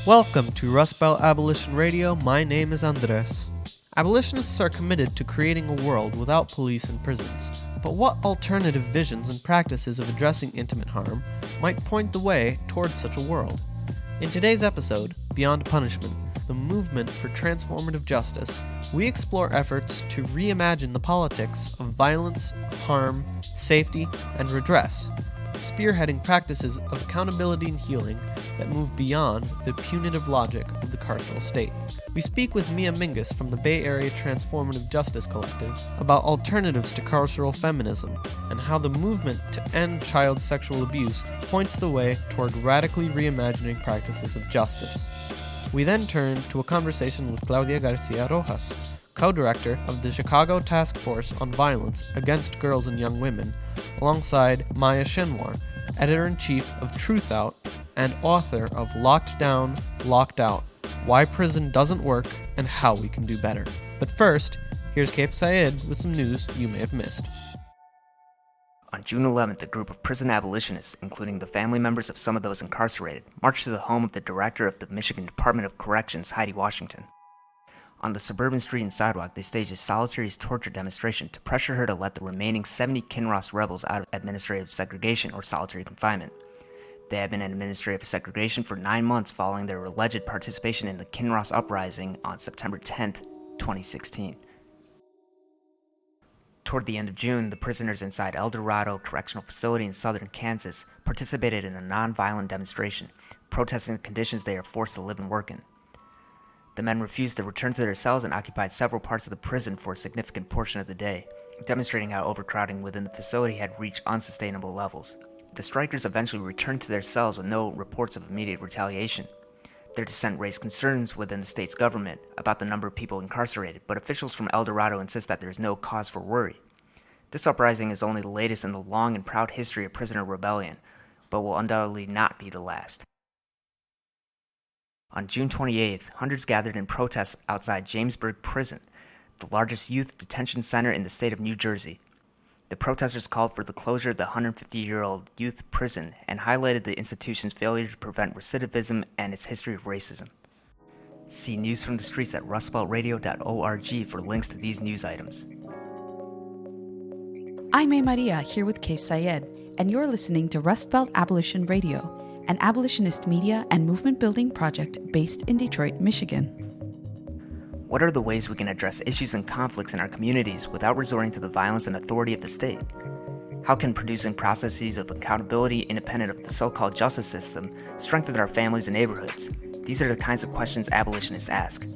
Welcome to Rustbelt Abolition Radio. My name is Andres. Abolitionists are committed to creating a world without police and prisons. But what alternative visions and practices of addressing intimate harm might point the way towards such a world? In today's episode, Beyond Punishment, the movement for transformative justice, we explore efforts to reimagine the politics of violence, harm, safety, and redress, spearheading practices of accountability and healing that move beyond the punitive logic of the carceral state. We speak with Maya Mingus from the Bay Area Transformative Justice Collective about alternatives to carceral feminism and how the movement to end child sexual abuse points the way toward radically reimagining practices of justice. We then turn to a conversation with Claudia Garcia-Rojas, co-director of the Chicago Taskforce on Violence Against Girls and Young Women, alongside Maya Schenwar, editor-in-chief of Truthout and author of Locked Down, Locked Out, Why Prison Doesn't Work and How We Can Do Better. But first, here's Kaif Syed with some news you may have missed. On June 11th, a group of prison abolitionists, including the family members of some of those incarcerated, marched to the home of the director of the Michigan Department of Corrections, Heidi Washington. On the suburban street and sidewalk, they staged a solitary torture demonstration to pressure her to let the remaining 70 Kinross rebels out of administrative segregation or solitary confinement. They had been in administrative segregation for 9 months following their alleged participation in the Kinross Uprising on September 10, 2016. Toward the end of June, the prisoners inside El Dorado Correctional Facility in southern Kansas participated in a non-violent demonstration, protesting the conditions they are forced to live and work in. The men refused to return to their cells and occupied several parts of the prison for a significant portion of the day, demonstrating how overcrowding within the facility had reached unsustainable levels. The strikers eventually returned to their cells with no reports of immediate retaliation. Their dissent raised concerns within the state's government about the number of people incarcerated, but officials from El Dorado insist that there is no cause for worry. This uprising is only the latest in the long and proud history of prisoner rebellion, but will undoubtedly not be the last. On June 28th, hundreds gathered in protest outside Jamesburg Prison, the largest youth detention center in the state of New Jersey. The protesters called for the closure of the 150-year-old youth prison and highlighted the institution's failure to prevent recidivism and its history of racism. See news from the streets at rustbeltradio.org for links to these news items. I'm Maria, here with Kaif Syed, and you're listening to Rustbelt Abolition Radio, an abolitionist media and movement-building project based in Detroit, Michigan. What are the ways we can address issues and conflicts in our communities without resorting to the violence and authority of the state? How can producing processes of accountability independent of the so-called justice system strengthen our families and neighborhoods? These are the kinds of questions abolitionists ask.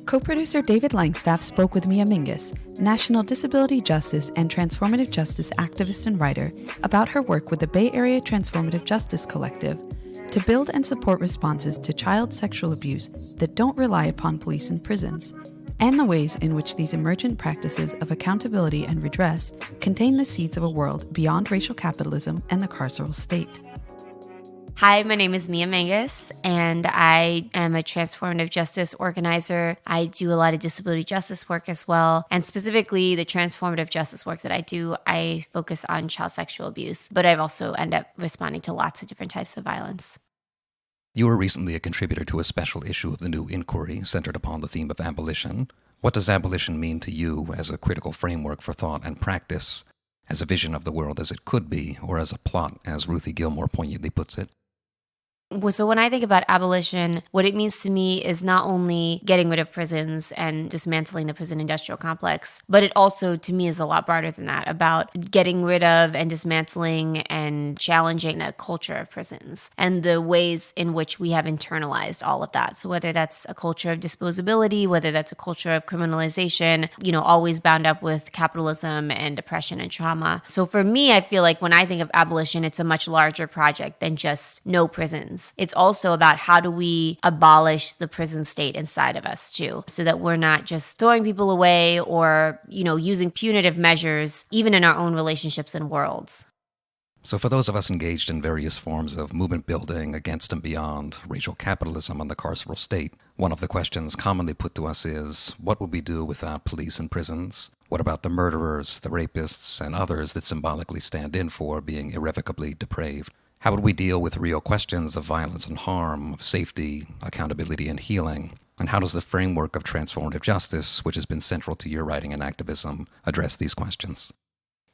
Co-producer David Langstaff spoke with Maya Mingus, National Disability Justice and Transformative Justice activist and writer, about her work with the Bay Area Transformative Justice Collective to build and support responses to child sexual abuse that don't rely upon police and prisons, and the ways in which these emergent practices of accountability and redress contain the seeds of a world beyond racial capitalism and the carceral state. Hi, my name is Maya Mingus, and I am a transformative justice organizer. I do a lot of disability justice work as well, and specifically the transformative justice work that I do, I focus on child sexual abuse, but I've also end up responding to lots of different types of violence. You were recently a contributor to a special issue of the New Inquiry centered upon the theme of abolition. What does abolition mean to you as a critical framework for thought and practice, as a vision of the world as it could be, or as a plot, as Ruthie Gilmore poignantly puts it? So when I think about abolition, what it means to me is not only getting rid of prisons and dismantling the prison industrial complex, but it also, to me, is a lot broader than that, about getting rid of and dismantling and challenging the culture of prisons and the ways in which we have internalized all of that. So whether that's a culture of disposability, whether that's a culture of criminalization, always bound up with capitalism and oppression and trauma. So for me, I feel like when I think of abolition, it's a much larger project than just no prisons. It's also about how do we abolish the prison state inside of us too, so that we're not just throwing people away or, using punitive measures, even in our own relationships and worlds. So for those of us engaged in various forms of movement building against and beyond racial capitalism and the carceral state, one of the questions commonly put to us is, what would we do without police and prisons? What about the murderers, the rapists, and others that symbolically stand in for being irrevocably depraved? How would we deal with real questions of violence and harm, of safety, accountability, and healing? And how does the framework of transformative justice, which has been central to your writing and activism, address these questions?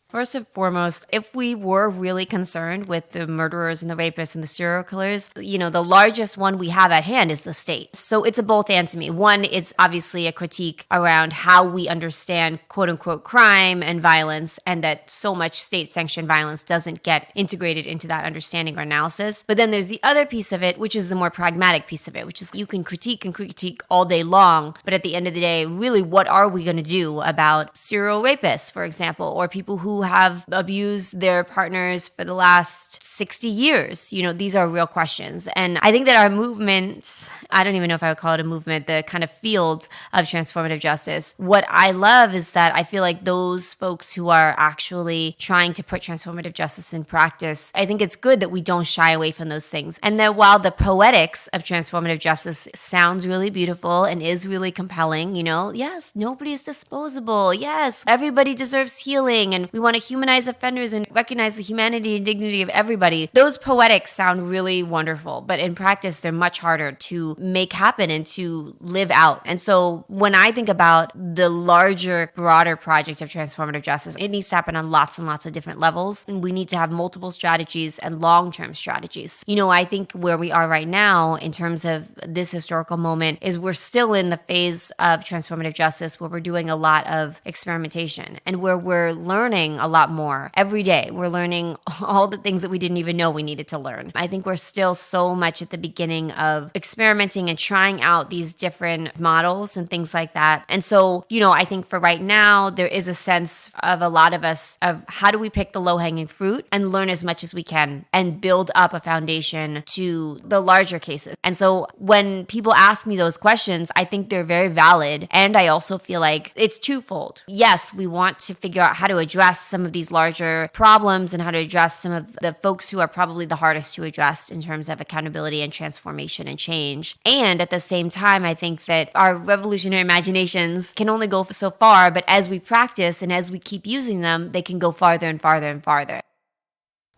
First and foremost, if we were really concerned with the murderers and the rapists and the serial killers, the largest one we have at hand is the state. So it's a both and to me. One, it's obviously a critique around how we understand quote unquote crime and violence, and that so much state sanctioned violence doesn't get integrated into that understanding or analysis. But then there's the other piece of it, which is the more pragmatic piece of it, which is you can critique and critique all day long. But at the end of the day, really, what are we going to do about serial rapists, for example, or people who have abused their partners for the last 60 years? These are real questions. And I think that our movement, I don't even know if I would call it a movement, the kind of field of transformative justice, what I love is that I feel like those folks who are actually trying to put transformative justice in practice, I think it's good that we don't shy away from those things. And that while the poetics of transformative justice sounds really beautiful and is really compelling, yes, nobody is disposable. Yes, everybody deserves healing, and we want to humanize offenders and recognize the humanity and dignity of everybody. Those poetics sound really wonderful, but in practice, they're much harder to make happen and to live out. And so when I think about the larger, broader project of transformative justice, it needs to happen on lots and lots of different levels. And we need to have multiple strategies and long-term strategies. I think where we are right now in terms of this historical moment is we're still in the phase of transformative justice where we're doing a lot of experimentation and where we're learning a lot more every day. We're learning all the things that we didn't even know we needed to learn. I think we're still so much at the beginning of experimenting and trying out these different models and things like that. And so, I think for right now, there is a sense of a lot of us of how do we pick the low-hanging fruit and learn as much as we can and build up a foundation to the larger cases. And so when people ask me those questions, I think they're very valid. And I also feel like it's twofold. Yes, we want to figure out how to address some of these larger problems and how to address some of the folks who are probably the hardest to address in terms of accountability and transformation and change. And at the same time, I think that our revolutionary imaginations can only go so far, but as we practice and as we keep using them, they can go farther and farther and farther.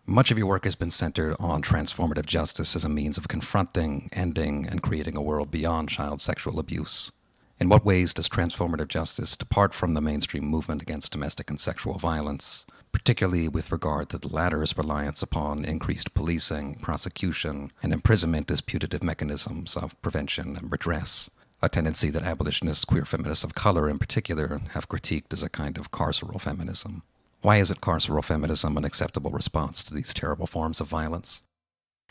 Much of your work has been centered on transformative justice as a means of confronting, ending, and creating a world beyond child sexual abuse. In what ways does transformative justice depart from the mainstream movement against domestic and sexual violence, particularly with regard to the latter's reliance upon increased policing, prosecution, and imprisonment as punitive mechanisms of prevention and redress, a tendency that abolitionists, queer feminists of color in particular, have critiqued as a kind of carceral feminism? Why is it carceral feminism an acceptable response to these terrible forms of violence?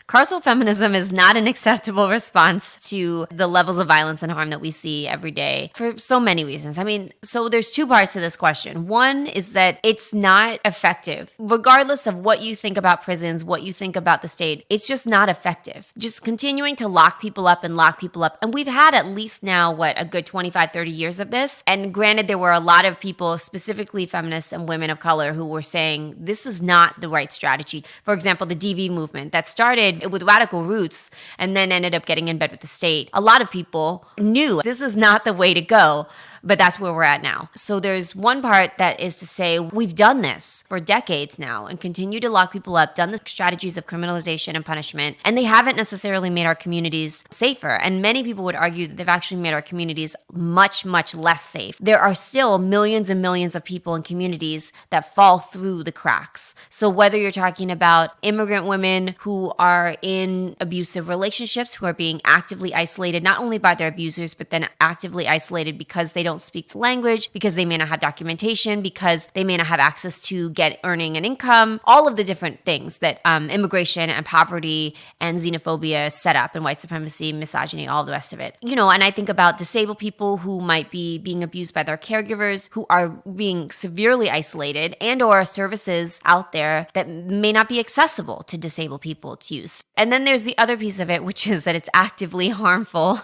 Carceral feminism is not an acceptable response to the levels of violence and harm that we see every day for so many reasons. So there's two parts to this question. One is that it's not effective. Regardless of what you think about prisons, what you think about the state, it's just not effective. Just continuing to lock people up. And we've had at least now, a good 25, 30 years of this. And granted, there were a lot of people, specifically feminists and women of color, who were saying this is not the right strategy. For example, the DV movement that started with radical roots and then ended up getting in bed with the state. A lot of people knew this is not the way to go. But that's where we're at now. So there's one part that is to say we've done this for decades now and continue to lock people up, done the strategies of criminalization and punishment, and they haven't necessarily made our communities safer. And many people would argue that they've actually made our communities much, much less safe. There are still millions and millions of people in communities that fall through the cracks. So whether you're talking about immigrant women who are in abusive relationships, who are being actively isolated, not only by their abusers, but then actively isolated because they don't speak the language, because they may not have documentation, because they may not have access to earning an income, all of the different things that immigration and poverty and xenophobia set up, and white supremacy, misogyny, all the rest of it. And I think about disabled people who might be being abused by their caregivers, who are being severely isolated, and or services out there that may not be accessible to disabled people to use. And then there's the other piece of it, which is that it's actively harmful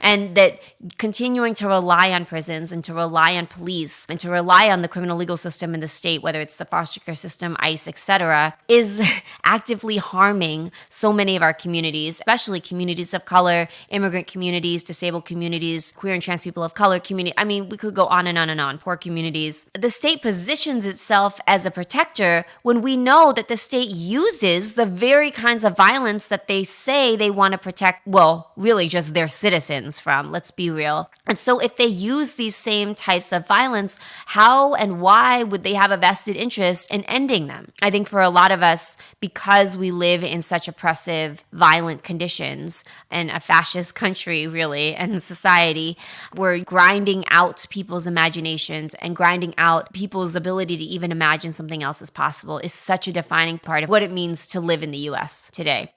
and that continuing to rely on prisons and to rely on police and to rely on the criminal legal system in the state, whether it's the foster care system, ICE, etc., is actively harming so many of our communities, especially communities of color, immigrant communities, disabled communities, queer and trans people of color community. I mean, we could go on and on and on, poor communities. The state positions itself as a protector when we know that the state uses the very kinds of violence that they say they want to protect, well, really just their citizens from, let's be real. And so if they use these same types of violence, how and why would they have a vested interest in ending them? I think for a lot of us, because we live in such oppressive, violent conditions and a fascist country, really, and society, we're grinding out people's imaginations and grinding out people's ability to even imagine something else is possible is such a defining part of what it means to live in the U.S. today.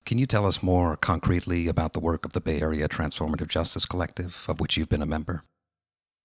Can you tell us more concretely about the work of the Bay Area Transformative Justice Collective, of which you've been a member?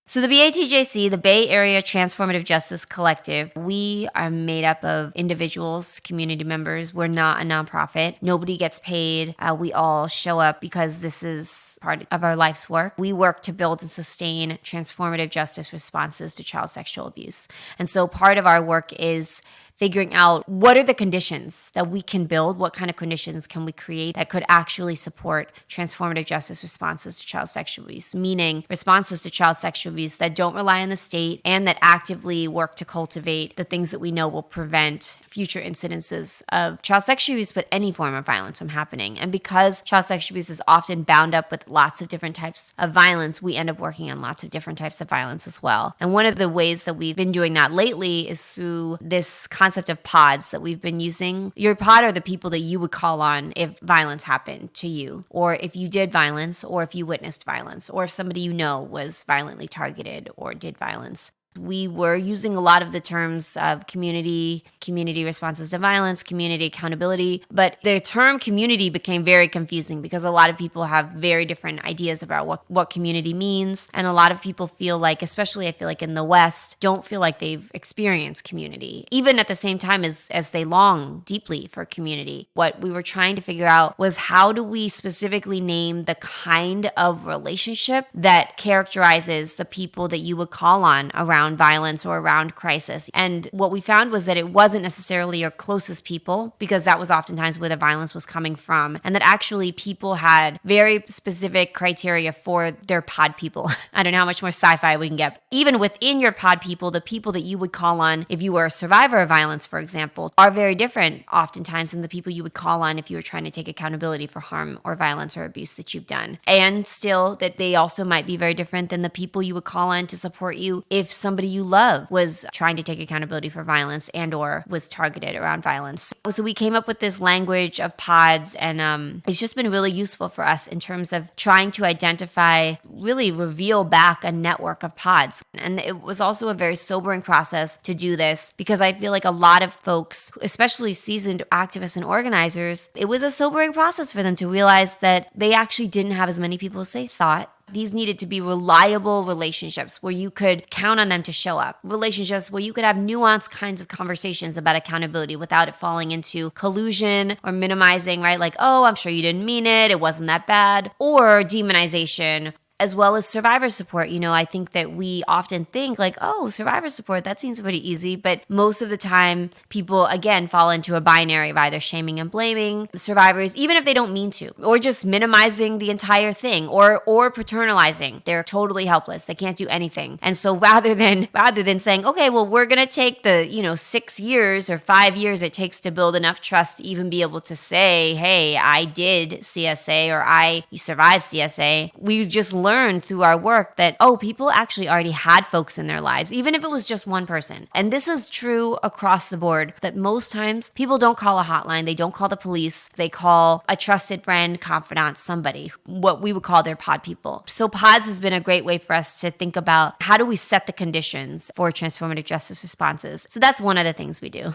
So the BATJC, the Bay Area Transformative Justice Collective, we are made up of individuals, community members. We're not a nonprofit. Nobody gets paid. We all show up because this is part of our life's work. We work to build and sustain transformative justice responses to child sexual abuse. And so part of our work is figuring out what are the conditions that we can build, what kind of conditions can we create that could actually support transformative justice responses to child sexual abuse, meaning responses to child sexual abuse that don't rely on the state and that actively work to cultivate the things that we know will prevent future incidences of child sexual abuse, but any form of violence from happening. And because child sexual abuse is often bound up with lots of different types of violence, we end up working on lots of different types of violence as well. And one of the ways that we've been doing that lately is through this concept of pods that we've been using. Your pod are the people that you would call on if violence happened to you, or if you did violence, or if you witnessed violence, or if somebody you know was violently targeted or did violence. We were using a lot of the terms of community responses to violence, community accountability, but the term community became very confusing because a lot of people have very different ideas about what community means. And a lot of people feel like, especially I feel like in the West, don't feel like they've experienced community, even at the same time as they long deeply for community. What we were trying to figure out was how do we specifically name the kind of relationship that characterizes the people that you would call on around violence or around crisis. And what we found was that it wasn't necessarily your closest people, because that was oftentimes where the violence was coming from, and that actually people had very specific criteria for their pod people. I don't know how much more sci-fi we can get. Even within your pod people, the people that you would call on if you were a survivor of violence, for example, are very different oftentimes than the people you would call on if you were trying to take accountability for harm or violence or abuse that you've done. And still, that they also might be very different than the people you would call on to support you if somebody you love was trying to take accountability for violence and or was targeted around violence. So we came up with this language of pods, and it's just been really useful for us in terms of trying to identify, really reveal back a network of pods. And it was also a very sobering process to do this, because I feel like a lot of folks, especially seasoned activists and organizers, it was a sobering process for them to realize that they actually didn't have as many people as they thought. These needed to be reliable relationships where you could count on them to show up. Relationships where you could have nuanced kinds of conversations about accountability without it falling into collusion or minimizing, right? Like, oh, I'm sure you didn't mean it. It wasn't that bad. Or demonization, as well as survivor support. You know, I think that we often think like, oh, survivor support, that seems pretty easy. But most of the time, people, again, fall into a binary of either shaming and blaming survivors, even if they don't mean to, or just minimizing the entire thing, or paternalizing. They're totally helpless. They can't do anything. And so rather than saying, okay, well, we're going to take the, 6 years or 5 years it takes to build enough trust to even be able to say, hey, I did CSA, or you survived CSA. We just learned through our work that, people actually already had folks in their lives, even if it was just one person. And this is true across the board, that most times people don't call a hotline, they don't call the police, they call a trusted friend, confidant, somebody, what we would call their pod people. So pods has been a great way for us to think about how do we set the conditions for transformative justice responses. So that's one of the things we do.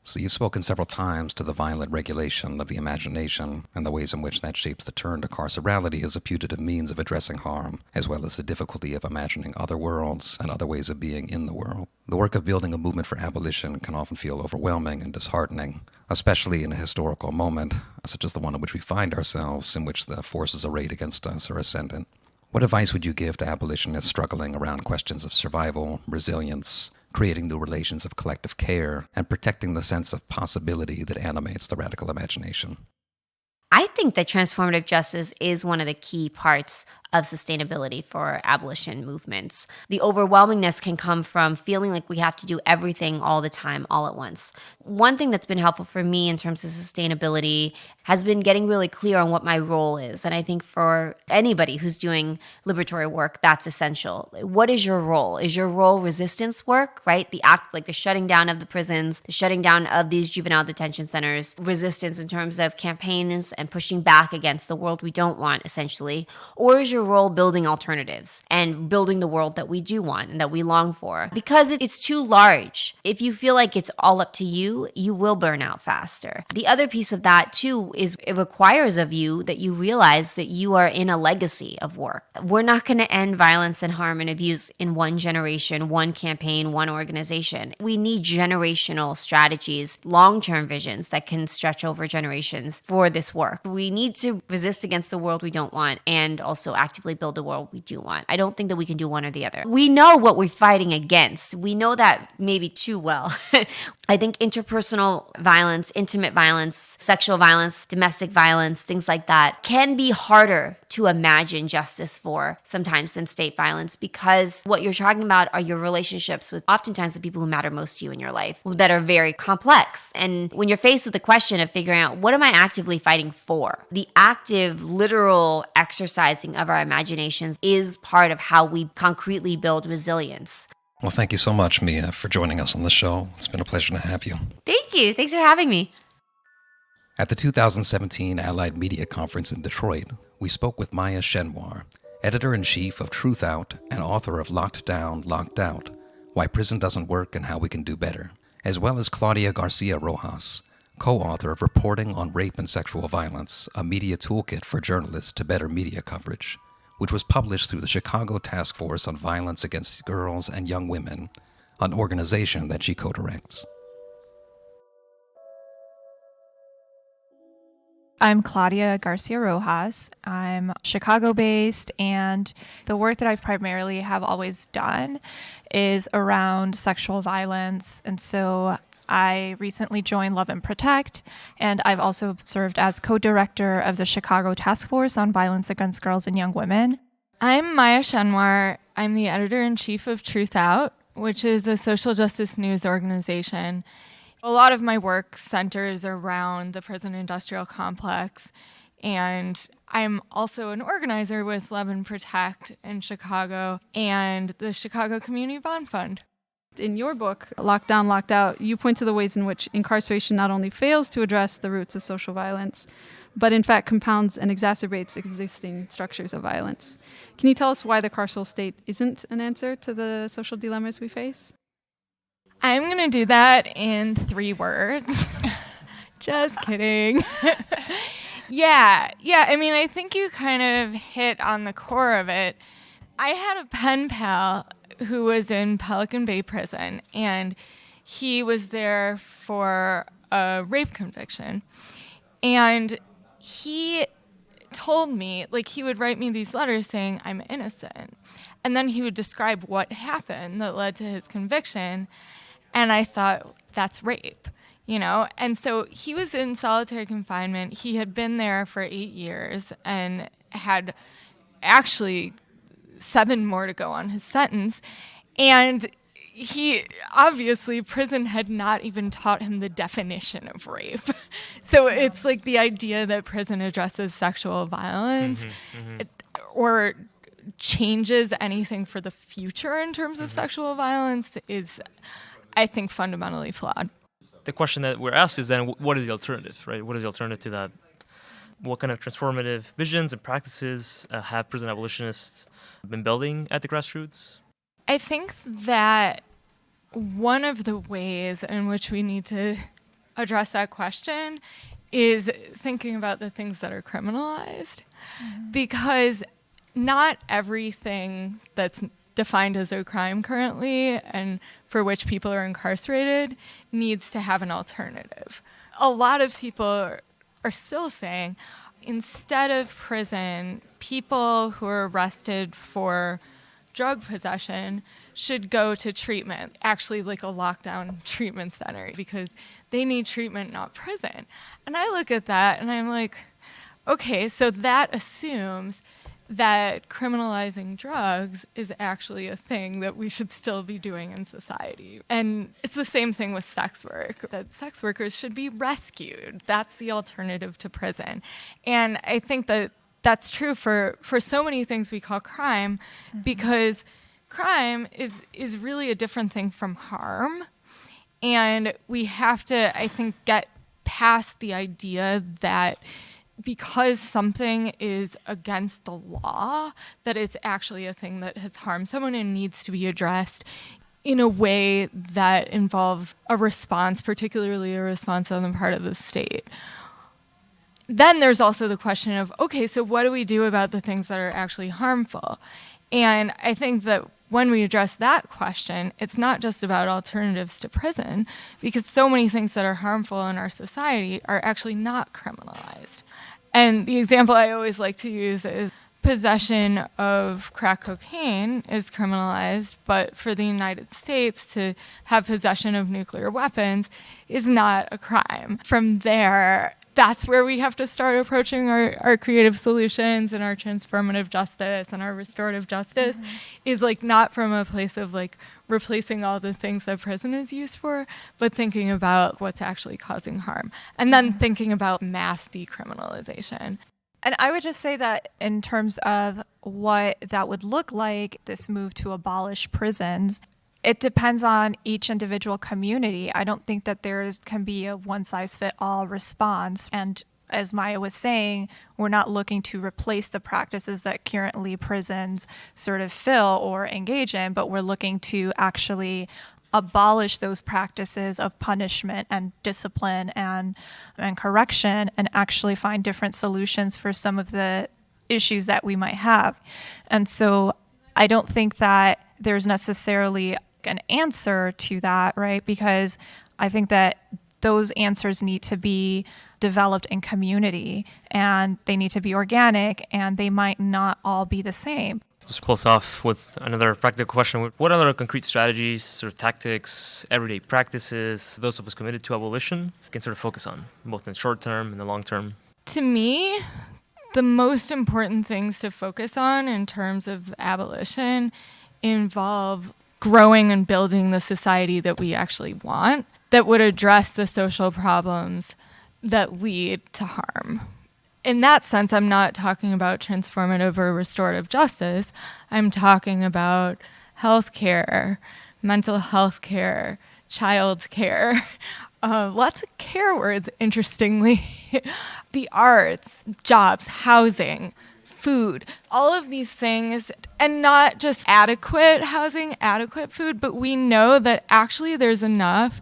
So you've spoken several times to the violent regulation of the imagination and the ways in which that shapes the turn to carcerality as a putative means of addressing harm, as well as the difficulty of imagining other worlds and other ways of being in the world. The work of building a movement for abolition can often feel overwhelming and disheartening, especially in a historical moment, such as the one in which we find ourselves, in which the forces arrayed against us are ascendant. What advice would you give to abolitionists struggling around questions of survival, resilience, creating new relations of collective care, and protecting the sense of possibility that animates the radical imagination? I think that transformative justice is one of the key parts of sustainability for abolition movements. The overwhelmingness can come from feeling like we have to do everything all the time, all at once. One thing that's been helpful for me in terms of sustainability has been getting really clear on what my role is. And I think for anybody who's doing liberatory work, that's essential. What is your role? Is your role resistance work, right? The act, like the shutting down of the prisons, the shutting down of these juvenile detention centers, resistance in terms of campaigns and pushing back against the world we don't want, essentially? Or is your role building alternatives and building the world that we do want and that we long for? Because it's too large. If you feel like it's all up to you, you will burn out faster. The other piece of that too is it requires of you that you realize that you are in a legacy of work. We're not going to end violence and harm and abuse in one generation, one campaign, one organization. We need generational strategies, long-term visions that can stretch over generations for this work. We need to resist against the world we don't want and also actively build the world we do want. I don't think that we can do one or the other. We know what we're fighting against. We know that maybe too well. I think interpersonal violence, intimate violence, sexual violence, domestic violence, things like that can be harder to imagine justice for sometimes than state violence, because what you're talking about are your relationships with oftentimes the people who matter most to you in your life that are very complex. And when you're faced with the question of figuring out what am I actively fighting for, the active, literal exercising of our imaginations is part of how we concretely build resilience. Well, thank you so much, Mia, for joining us on the show. It's been a pleasure to have you. Thank you. Thanks for having me. At the 2017 Allied Media Conference in Detroit, we spoke with Maya Schenwar, editor-in-chief of Truthout and author of Locked Down, Locked Out, Why Prison Doesn't Work and How We Can Do Better, as well as Claudia Garcia-Rojas, co-author of Reporting on Rape and Sexual Violence, a media toolkit for journalists to better media coverage, which was published through the Chicago Taskforce on Violence Against Girls and Young Women, an organization that she co-directs. I'm Claudia Garcia-Rojas. I'm Chicago-based, and the work that I primarily have always done is around sexual violence. And so I recently joined Love and Protect, and I've also served as co-director of the Chicago Taskforce on Violence Against Girls and Young Women. I'm Maya Schenwar. I'm the editor-in-chief of Truthout, which is a social justice news organization. A lot of my work centers around the prison industrial complex, and I'm also an organizer with Love and Protect in Chicago and the Chicago Community Bond Fund. In your book, Locked Down, Locked Out, you point to the ways in which incarceration not only fails to address the roots of social violence, but in fact compounds and exacerbates existing structures of violence. Can you tell us why the carceral state isn't an answer to the social dilemmas we face? I'm going to do that in 3 words. Just kidding. Yeah. I mean, I think you kind of hit on the core of it. I had a pen pal who was in Pelican Bay prison, and he was there for a rape conviction. And he told me, like, he would write me these letters saying, I'm innocent. And then he would describe what happened that led to his conviction. And I thought, that's rape, you know? And so he was in solitary confinement. He had been there for 8 years and had actually 7 more to go on his sentence. And he, obviously, prison had not even taught him the definition of rape. So it's like the idea that prison addresses sexual violence or changes anything for the future in terms of sexual violence is, I think, fundamentally flawed. The question that we're asked is then, what is the alternative, right? What is the alternative to that? What kind of transformative visions and practices have prison abolitionists been building at the grassroots? I think that one of the ways in which we need to address that question is thinking about the things that are criminalized, because not everything that's defined as a crime currently and for which people are incarcerated needs to have an alternative. A lot of people are still saying, instead of prison, people who are arrested for drug possession should go to treatment, actually like a lockdown treatment center, because they need treatment, not prison. And I look at that and I'm like, okay, so that assumes that criminalizing drugs is actually a thing that we should still be doing in society. And it's the same thing with sex work, that sex workers should be rescued. That's the alternative to prison. And I think that that's true for so many things we call crime, because crime is really a different thing from harm. And we have to, I think, get past the idea that because something is against the law, that it's actually a thing that has harmed someone and needs to be addressed in a way that involves a response, particularly a response on the part of the state. Then there's also the question of, okay, so what do we do about the things that are actually harmful? And I think that when we address that question, it's not just about alternatives to prison, because so many things that are harmful in our society are actually not criminalized. And the example I always like to use is possession of crack cocaine is criminalized, but for the United States to have possession of nuclear weapons is not a crime. From there, that's where we have to start approaching our creative solutions and our transformative justice and our restorative justice, is like not from a place of like replacing all the things that prison is used for, but thinking about what's actually causing harm. And then thinking about mass decriminalization. And I would just say that in terms of what that would look like, this move to abolish prisons, it depends on each individual community. I don't think that can be a one-size-fits-all response. And as Maya was saying, we're not looking to replace the practices that currently prisons sort of fill or engage in, but we're looking to actually abolish those practices of punishment and discipline and correction, and actually find different solutions for some of the issues that we might have. And so I don't think that there's necessarily an answer to that, right? Because I think that those answers need to be developed in community, and they need to be organic, and they might not all be the same. Just close off with another practical question. What other concrete strategies, sort of tactics, everyday practices, those of us committed to abolition can sort of focus on, both in the short term and the long term? To me, the most important things to focus on in terms of abolition involve growing and building the society that we actually want, that would address the social problems that lead to harm. In that sense, I'm not talking about transformative or restorative justice. I'm talking about healthcare, mental health care, child care, lots of care words, interestingly, the arts, jobs, housing, food, all of these things, and not just adequate housing, adequate food, but we know that actually there's enough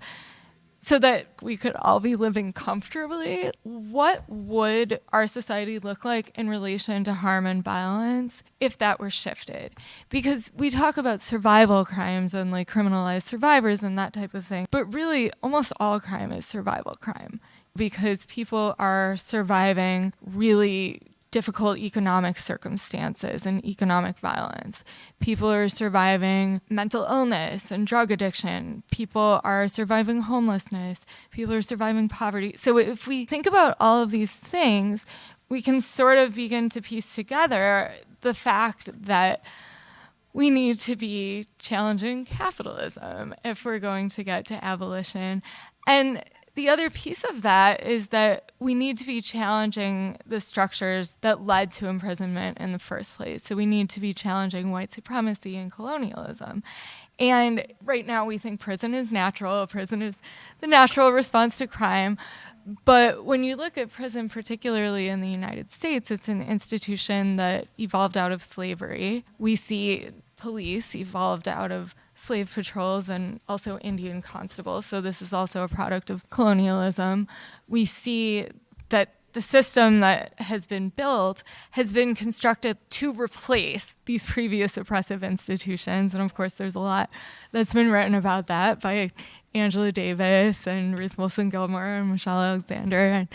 so that we could all be living comfortably. What would our society look like in relation to harm and violence if that were shifted? Because we talk about survival crimes and like criminalized survivors and that type of thing, but really almost all crime is survival crime, because people are surviving really difficult economic circumstances and economic violence. People are surviving mental illness and drug addiction. People are surviving homelessness. People are surviving poverty. So if we think about all of these things, we can sort of begin to piece together the fact that we need to be challenging capitalism if we're going to get to abolition. And the other piece of that is that we need to be challenging the structures that led to imprisonment in the first place. So we need to be challenging white supremacy and colonialism. And right now we think prison is natural. Prison is the natural response to crime. But when you look at prison, particularly in the United States, it's an institution that evolved out of slavery. We see police evolved out of slave patrols and also Indian constables. So this is also a product of colonialism. We see that the system that has been built has been constructed to replace these previous oppressive institutions. And of course, there's a lot that's been written about that by Angela Davis and Ruth Wilson Gilmore and Michelle Alexander. And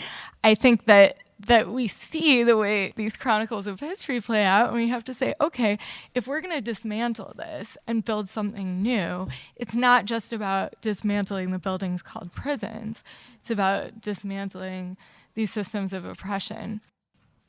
I think that that we see the way these chronicles of history play out, and we have to say, okay, if we're going to dismantle this and build something new, it's not just about dismantling the buildings called prisons. It's about dismantling these systems of oppression.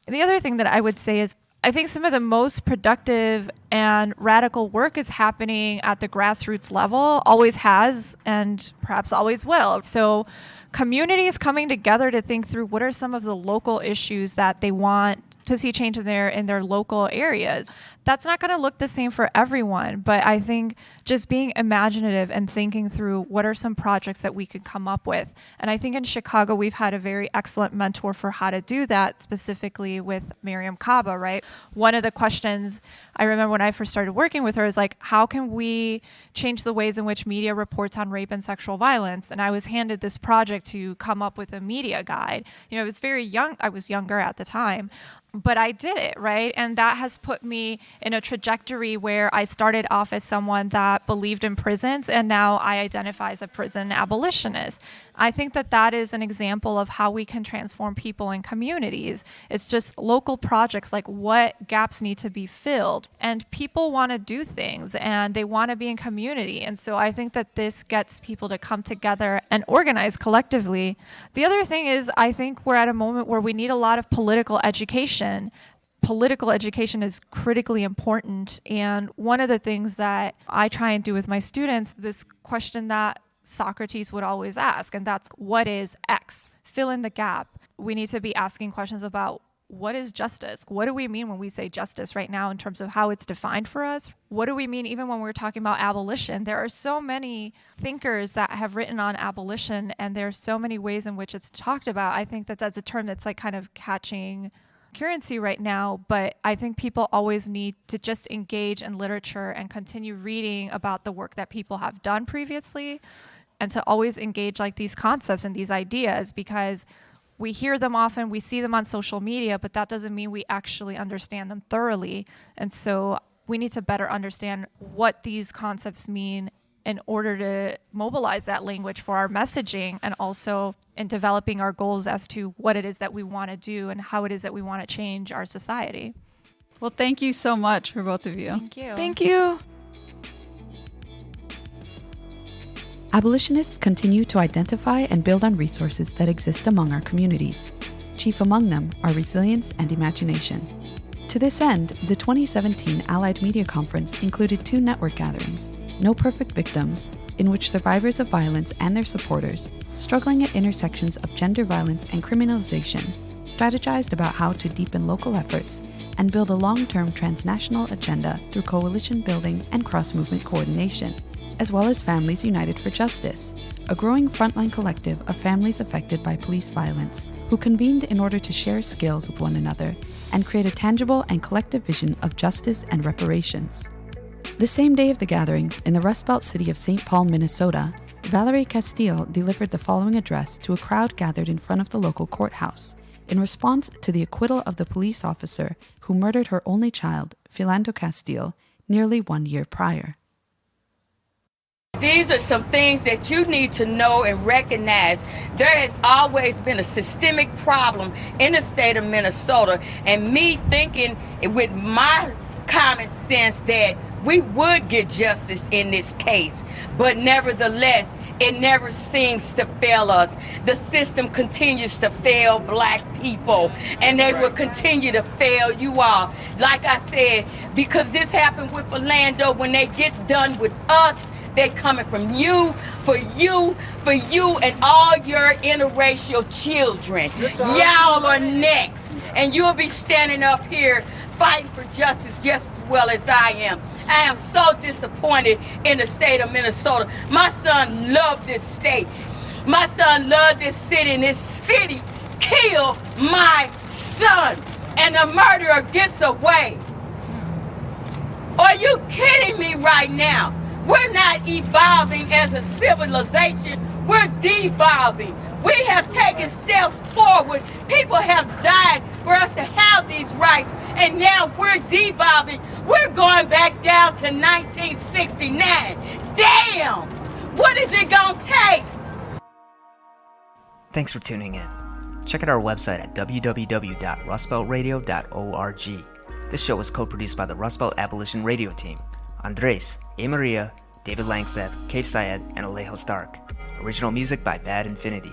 The other thing that I would say is I think some of the most productive and radical work is happening at the grassroots level, always has, and perhaps always will. So communities coming together to think through what are some of the local issues that they want to see change in their local areas. That's not going to look the same for everyone, but I think just being imaginative and thinking through what are some projects that we could come up with. And I think in Chicago, we've had a very excellent mentor for how to do that, specifically with Miriam Kaba, right? One of the questions I remember when I first started working with her is like, how can we change the ways in which media reports on rape and sexual violence? And I was handed this project to come up with a media guide. You know, it was very young. I was younger at the time. But I did it, right? And that has put me in a trajectory where I started off as someone that believed in prisons, and now I identify as a prison abolitionist. I think that that is an example of how we can transform people and communities. It's just local projects, like what gaps need to be filled. And people want to do things, and they want to be in community. And so I think that this gets people to come together and organize collectively. The other thing is, I think we're at a moment where we need a lot of political education. Political education is critically important. And one of the things that I try and do with my students, this question that Socrates would always ask, and that's, what is X? Fill in the gap. We need to be asking questions about, what is justice? What do we mean when we say justice right now in terms of how it's defined for us? What do we mean even when we're talking about abolition? There are so many thinkers that have written on abolition, and there are so many ways in which it's talked about. I think that that's a term that's like kind of catching currency right now, but I think people always need to just engage in literature and continue reading about the work that people have done previously, and to always engage like these concepts and these ideas, because we hear them often, we see them on social media, but that doesn't mean we actually understand them thoroughly. And so we need to better understand what these concepts mean in order to mobilize that language for our messaging, and also in developing our goals as to what it is that we want to do and how it is that we want to change our society. Well, thank you so much for both of you. Thank you. Thank you. Abolitionists continue to identify and build on resources that exist among our communities. Chief among them are resilience and imagination. To this end, the 2017 Allied Media Conference included 2 network gatherings, No Perfect Victims, in which survivors of violence and their supporters, struggling at intersections of gender violence and criminalization, strategized about how to deepen local efforts and build a long-term transnational agenda through coalition building and cross-movement coordination, as well as Families United for Justice, a growing frontline collective of families affected by police violence, who convened in order to share skills with one another and create a tangible and collective vision of justice and reparations. The same day of the gatherings, in the Rustbelt city of St. Paul, Minnesota, Valerie Castile delivered the following address to a crowd gathered in front of the local courthouse, in response to the acquittal of the police officer who murdered her only child, Philando Castile, nearly 1 year prior. These are some things that you need to know and recognize. There has always been a systemic problem in the state of Minnesota, and me thinking with my common sense that we would get justice in this case, but nevertheless, it never seems to fail us. The system continues to fail black people, and they will continue to fail you all. Like I said, because this happened with Philando, when they get done with us, they're coming from you, for you, and all your interracial children. Y'all are next, and you'll be standing up here fighting for justice just as well as I am. I am so disappointed in the state of Minnesota. My son loved this state. My son loved this city, and this city killed my son, and the murderer gets away. Are you kidding me right now? We're not evolving as a civilization. We're devolving. We have taken steps forward. People have died for us to have these rights, and now we're devolving. We're going back down to 1969. Damn! What is it gonna take? Thanks for tuning in. Check out our website at www.rustbeltradio.org. This show was co-produced by the Rustbelt Abolition Radio Team. Andres, A. Maria, David Langstaff, Kate Syed, and Alejo Stark. Original music by Bad Infinity.